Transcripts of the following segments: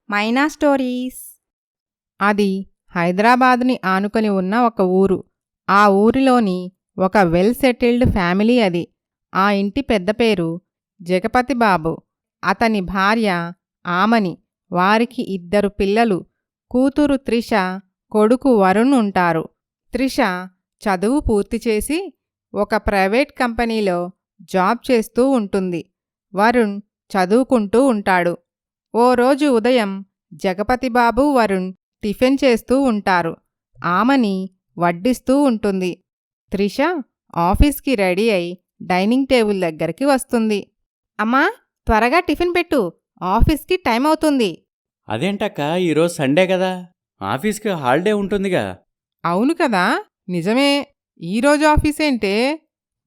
మైనా stories. అది హైదరాబాదుని ఆనుకొని ఉన్న ఒక ఊరు. ఆ ఊరిలోని ఒక వెల్ సెటిల్డ్ ఫ్యామిలీ అది. ఆ ఇంటి పెద్ద పేరు జగపతి బాబు. అతని భార్య ఆమని. వారికి 2 పిల్లలు. కూతురు త్రిష, కొడుకు వరుణ్ ఉంటారు. త్రిష చదువు పూర్తి చేసి ఒక ప్రైవేట్ కంపెనీలో జాబ్ చేస్తూ ఉంటుంది. వరుణ్ చదువుకుంటూ ఉంటాడు. ఓ రోజు ఉదయం జగపతిబాబు, వరుణ్ టిఫిన్ చేస్తూ ఉంటారు. ఆమని వడ్డిస్తూ ఉంటుంది. త్రిష ఆఫీస్కి రెడీ అయి డైనింగ్ టేబుల్ దగ్గరికి వస్తుంది. అమ్మా, త్వరగా టిఫిన్ పెట్టు, ఆఫీస్కి టైం అవుతుంది. అదేంటక్క, ఈరోజు సండే కదా, ఆఫీస్కి హాలిడే ఉంటుందిగా. అవును కదా, నిజమే. ఈరోజు ఆఫీసేంటే?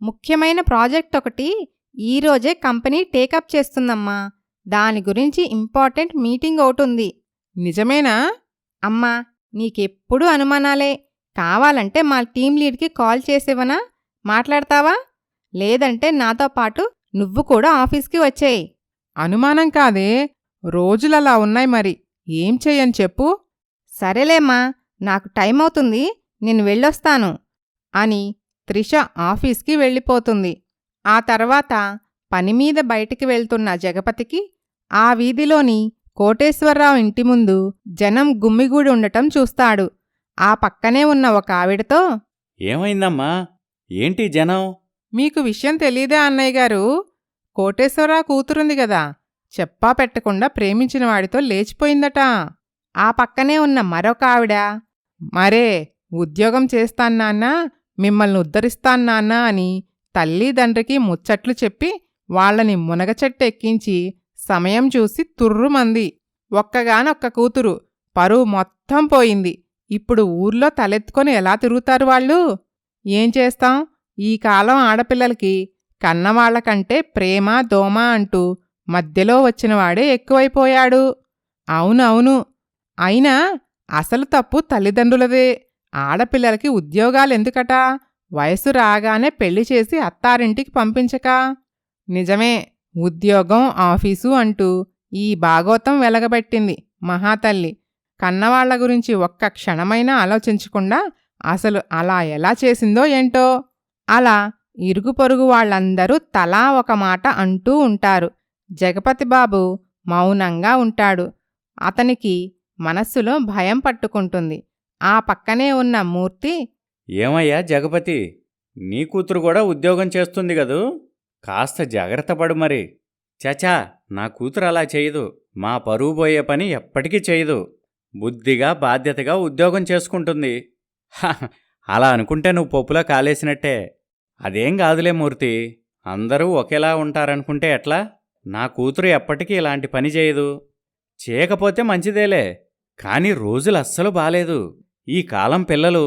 ముఖ్యమైన ప్రాజెక్ట్ ఒకటి ఈరోజే కంపెనీ టేకప్ చేస్తుందమ్మా. దాని గురించి ఇంపార్టెంట్ మీటింగ్ ఒకటుంది. నిజమేనా? అమ్మా, నీకెప్పుడు అనుమానాలే. కావాలంటే మా టీం లీడ్కి కాల్ చేసేవనా? మాట్లాడతావా? లేదంటే నాతో పాటు నువ్వు కూడా ఆఫీస్కి వచ్చేయి. అనుమానం కాదే, రోజులలా ఉన్నాయి. మరి ఏం చెయ్యని చెప్పు. సరేలేమ్మా, నాకు టైం అవుతుంది, నేను వెళ్ళొస్తాను అని త్రిష ఆఫీస్కి వెళ్ళిపోతుంది. ఆ తర్వాత పనిమీద బయటికి వెళ్తున్న జగపతికి ఆ వీధిలోని కోటేశ్వరరావు ఇంటి ముందు జనం గుమ్మిగూడి ఉండటం చూస్తాడు. ఆ పక్కనే ఉన్న ఒక ఆవిడతో, ఏమైందమ్మా, ఏంటి జనం? మీకు విషయం తెలీదా అన్నయ్యగారు? కోటేశ్వరరావు కూతురుంది గదా, చెప్పా పెట్టకుండా ప్రేమించిన వాడితో లేచిపోయిందట. ఆ పక్కనే ఉన్న మరొక ఆవిడ, మరే ఉద్యోగం చేస్తాన్నాన్నా, మిమ్మల్ని ఉద్ధరిస్తాన్నాన్నా అని తల్లిదండ్రికి ముచ్చట్లు చెప్పి వాళ్లని మునగచెట్టు ఎక్కించి సమయం చూసి తుర్రుమంది. ఒక్కగానొక్క కూతురు, పరువు మొత్తం పోయింది. ఇప్పుడు ఊర్లో తలెత్తుకొని ఎలా తిరుగుతారు వాళ్ళు? ఏం చేస్తాం, ఈ కాలం ఆడపిల్లలకి కన్నవాళ్లకంటే ప్రేమ దోమ అంటూ మధ్యలో వచ్చినవాడే ఎక్కువైపోయాడు. అవునవును. అయినా అసలు తప్పు తల్లిదండ్రులదే. ఆడపిల్లలకి ఉద్యోగాలెందుకట? వయసు రాగానే పెళ్లి చేసి అత్తారింటికి పంపించక. నిజమే, ఉద్యోగం ఆఫీసు అంటూ ఈ భాగోతం వెలగబెట్టింది మహాతల్లి. కన్నవాళ్ల గురించి ఒక్క క్షణమైనా ఆలోచించకుండా అసలు అలా ఎలా చేసిందో ఏంటో. అలా ఇరుగు పొరుగు వాళ్లందరూ తలా ఒక మాట అంటూ ఉంటారు. జగపతిబాబు మౌనంగా ఉంటాడు. అతనికి మనస్సులో భయం పట్టుకుంటుంది. ఆ పక్కనే ఉన్న మూర్తి, ఏమయ్యా జగపతి, నీ కూతురు కూడా ఉద్యోగం చేస్తుంది గదూ, కాస్త జాగ్రత్త పడు మరి. చచా, నా కూతురు అలా చేయదు. మా పరువు పోయే పని ఎప్పటికీ చేయదు. బుద్ధిగా బాధ్యతగా ఉద్యోగం చేసుకుంటుంది. అలా అనుకుంటే నువ్వు పప్పులో కాలేసినట్టే. అదేం కాదులే మూర్తి, అందరూ ఒకేలా ఉంటారనుకుంటే ఎట్లా? నా కూతురు ఎప్పటికీ ఇలాంటి పని చేయదు. చేయకపోతే మంచిదేలే, కాని రోజులు అస్సలు బాలేదు. ఈ కాలం పిల్లలు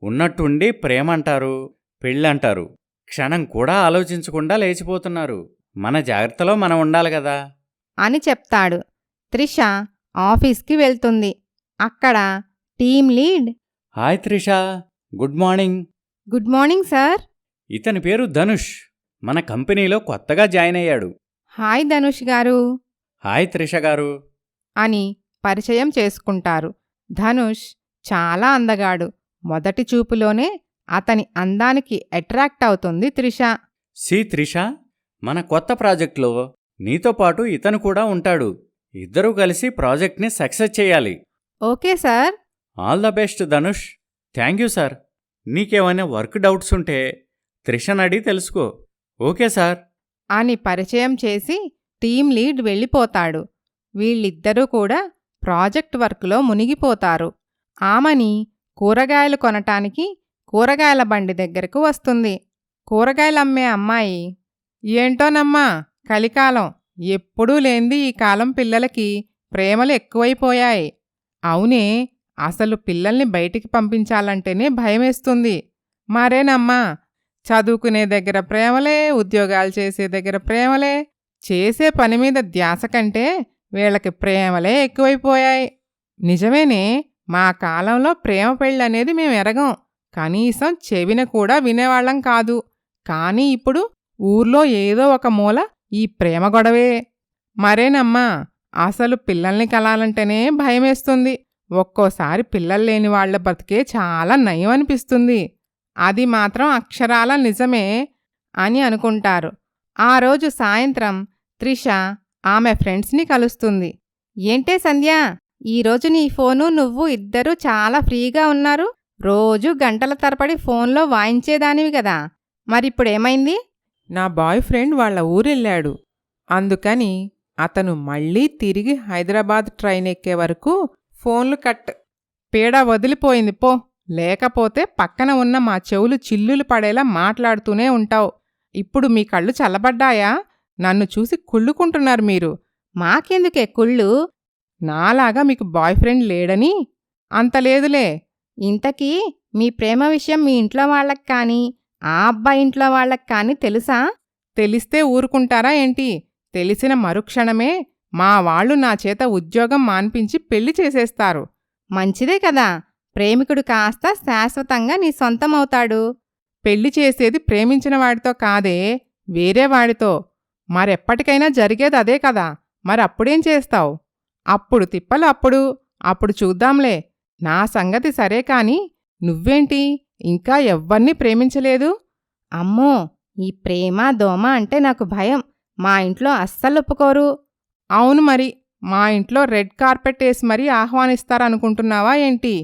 ఉన్నట్టుండి ప్రేమంటారు, పెళ్ళంటారు, క్షణం కూడా ఆలోచించకుండా లేచిపోతున్నారు. మన జాగ్రత్తలో మనం ఉండాలి కదా అని చెప్తాడు. త్రిష ఆఫీస్కి వెళ్తుంది. అక్కడ team lead, hi Trisha, good morning. Good morning sir. ఇతని పేరు ధనుష్, మన కంపెనీలో కొత్తగా జాయిన్ అయ్యాడు. హాయ్ ధనుష్ గారు హాయ్ త్రిష గారు అని పరిచయం చేసుకుంటారు. ధనుష్ చాలా అందగాడు. మొదటి చూపులోనే అతని అందానికి అట్రాక్ట్ అవుతుంది త్రిష. సి త్రిష, మన కొత్త ప్రాజెక్ట్లో నీతో పాటు ఇతను కూడా ఉంటాడు. ఇద్దరూ కలిసి ప్రాజెక్ట్ని సక్సెస్ చేయాలి. Okay sir. All the best Dhanush. Thank you sir. నీకేమైనా వర్క్ డౌట్స్ ఉంటే త్రిషనడి తెలుసుకో. ఓకే సార్ అని పరిచయం చేసి టీం లీడ్ వెళ్ళిపోతాడు. వీళ్ళిద్దరూ కూడా ప్రాజెక్ట్ వర్క్లో మునిగిపోతారు. ఆమని కూరగాయలు కొనటానికి కూరగాయల బండి దగ్గరకు వస్తుంది. కూరగాయలమ్మే అమ్మాయి, ఏంటోనమ్మా కలికాలం, ఎప్పుడూ లేంది ఈ కాలం పిల్లలకి ప్రేమలు ఎక్కువైపోయాయి. అవునే, అసలు పిల్లల్ని బయటికి పంపించాలంటేనే భయమేస్తుంది. మరేనమ్మా, చదువుకునే దగ్గర ప్రేమలే, ఉద్యోగాలు చేసే దగ్గర ప్రేమలే, చేసే పని మీద ధ్యాస కంటే వీళ్ళకి ప్రేమలే ఎక్కువైపోయాయి. నిజమేనే, మా కాలంలో ప్రేమ పెళ్ళనేది మేం ఎరగం. కనీసం చెవిన కూడా వినేవాళ్లం కాదు. కానీ ఇప్పుడు ఊర్లో ఏదో ఒక మూల ఈ ప్రేమ గొడవే. మరేనమ్మా, అసలు పిల్లల్ని కనాలంటేనే భయమేస్తుంది. ఒక్కోసారి పిల్లలు లేని వాళ్ల బతికే చాలా నయం అనిపిస్తుంది. అది మాత్రం అక్షరాల నిజమే అని అనుకుంటారు. ఆ రోజు సాయంత్రం త్రిష ఆమె ఫ్రెండ్స్ని కలుస్తుంది. ఏంటే సంధ్య, ఈరోజు నీ ఫోను నువ్వు ఇద్దరూ చాలా ఫ్రీగా ఉన్నారు. రోజూ గంటల తరబడి ఫోన్లో వాయించేదానివి కదా, మరిప్పుడేమైంది? నా బాయ్ ఫ్రెండ్ వాళ్ళ ఊరెళ్ళాడు. అందుకని అతను మళ్ళీ తిరిగి హైదరాబాద్ ట్రైన్ ఎక్కే వరకు ఫోన్లు కట్. పీడ వదిలిపోయింది పో, లేకపోతే పక్కన ఉన్న మా చెవులు చిల్లులు పడేలా మాట్లాడుతూనే ఉంటావు. ఇప్పుడు మీ కళ్ళు చల్లబడ్డాయా? నన్ను చూసి కుళ్ళుకుంటున్నారు మీరు. మాకెందుకే కుళ్ళు? నాలాగా మీకు బాయ్ ఫ్రెండ్ లేడని? అంత లేదులే. ఇంతకీ మీ ప్రేమ విషయం మీ ఇంట్లో వాళ్ళకి కానీ ఆ అబ్బాయి ఇంట్లో వాళ్ళకి కానీ తెలుసా? తెలిస్తే ఊరుకుంటారా ఏంటి? తెలిసిన మరుక్షణమే మా వాళ్ళు నా చేత ఉద్యోగం మాన్పించి పెళ్లి చేసేస్తారు. మంచిదే కదా, ప్రేమికుడు కాస్త శాశ్వతంగా నీ సొంతమవుతాడు. పెళ్లి చేసేది ప్రేమించిన వాడితో కాదే, వేరే వాడితో. మరెప్పటికైనా జరిగేది అదే కదా, మరప్పుడేం చేస్తావు? అప్పుడు తిప్పలు అప్పుడు చూద్దాంలే. నా సంగతి సరే కాని నువ్వేంటి ఇంకా ఎవ్వరినీ ప్రేమించలేదు? అమ్మో, ఈ ప్రేమ దోమ అంటే నాకు భయం. మా ఇంట్లో అస్సలు ఒప్పుకోరు. అవును మరి, మా ఇంట్లో రెడ్ కార్పెట్ వేసి మరీ ఆహ్వానిస్తారనుకుంటున్నావా ఏంటి?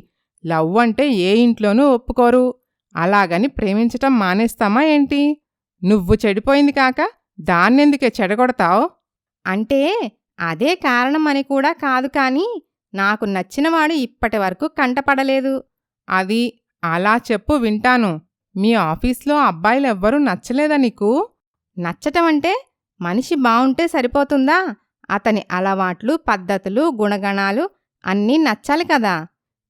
లవ్ అంటే ఏ ఇంట్లోనూ ఒప్పుకోరు. అలాగని ప్రేమించటం మానేస్తామా ఏంటి? నువ్వు చెడిపోయింది కాక దాన్నెందుకే చెడగొడతావు? అంటే అదే కారణం అని కూడా కాదు కాని, నాకు నచ్చినవాడు ఇప్పటి వరకు కంటపడలేదు. అది అలా చెప్పు వింటాను. మీ ఆఫీస్లో అబ్బాయిలెవ్వరూ నచ్చలేదా నీకు? నచ్చటమంటే మనిషి బావుంటే సరిపోతుందా? అతని అలవాట్లు, పద్ధతులు, గుణగణాలు అన్నీ నచ్చాలి కదా.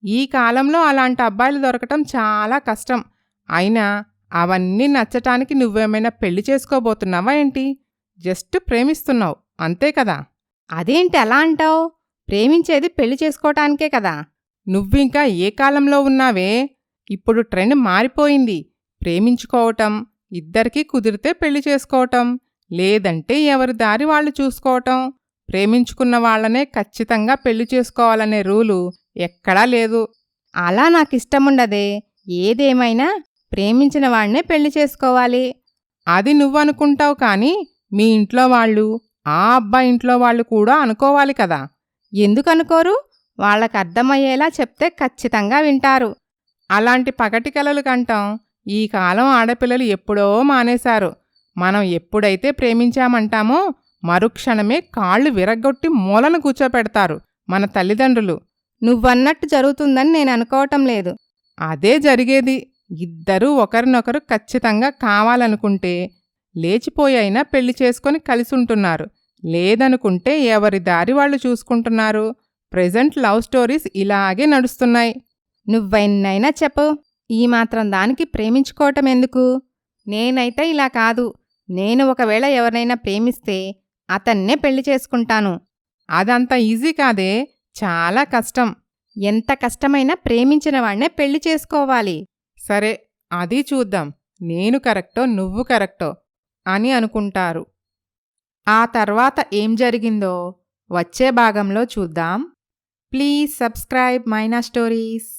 ఈ కాలంలో అలాంటి అబ్బాయిలు దొరకటం చాలా కష్టం. అయినా అవన్నీ నచ్చటానికి నువ్వేమైనా పెళ్లి చేసుకోబోతున్నావా ఏంటి? జస్ట్ ప్రేమిస్తున్నావు అంతే కదా. అదేంటి అలా అంటావు? ప్రేమించేది పెళ్లి చేసుకోటానికే కదా. నువ్వింకా ఏ కాలంలో ఉన్నావే? ఇప్పుడు ట్రెండ్ మారిపోయింది. ప్రేమించుకోవటం, ఇద్దరికీ కుదిరితే పెళ్లి చేసుకోవటం, లేదంటే ఎవరి దారి వాళ్ళు చూసుకోవటం. ప్రేమించుకున్న వాళ్లనే ఖచ్చితంగా పెళ్లి చేసుకోవాలనే రూలు ఎక్కడా లేదు. అలా నాకిష్టముండదే. ఏదేమైనా ప్రేమించిన వాళ్నే పెళ్లి చేసుకోవాలి. అది నువ్వనుకుంటావు కాని మీ ఇంట్లో వాళ్ళు, ఆ అబ్బాయి ఇంట్లో వాళ్ళు కూడా అనుకోవాలి కదా. ఎందుకనుకోరు? వాళ్ళకర్థమయ్యేలా చెప్తే ఖచ్చితంగా వింటారు. అలాంటి పగటి కలలు కంటాం ఈ కాలం ఆడపిల్లలు ఎప్పుడో మానేశారు. మనం ఎప్పుడైతే ప్రేమించామంటామో మరుక్షణమే కాళ్ళు విరగ్గొట్టి మూలను కూర్చోపెడతారు మన తల్లిదండ్రులు. నువ్వన్నట్టు జరుగుతుందని నేను అనుకోవటం లేదు. అదే జరిగేది. ఇద్దరూ ఒకరినొకరు ఖచ్చితంగా కావాలనుకుంటే లేచిపోయైనా పెళ్లి చేసుకొని కలిసుంటున్నారు. లేదనుకుంటే ఎవరి దారి వాళ్ళు చూసుకుంటున్నారు. ప్రెజెంట్ లవ్ స్టోరీస్ ఇలాగే నడుస్తున్నాయి. నువ్వెన్నైనా చెప్పు, ఈ మాత్రం దానికి ప్రేమించుకోవటం ఎందుకు? నేనైతే ఇలా కాదు. నేను ఒకవేళ ఎవరినైనా ప్రేమిస్తే అతన్నే పెళ్లి చేసుకుంటాను. అదంత ఈజీ కాదే, చాలా కష్టం. ఎంత కష్టమైనా ప్రేమించిన వాణ్ణే పెళ్లి చేసుకోవాలి. సరే, అది చూద్దాం. నేను కరెక్టో నువ్వు కరెక్టో అని అనుకుంటారు. ఆ తర్వాత ఏం జరిగిందో వచ్చే భాగంలో చూద్దాం. Please subscribe Maina stories.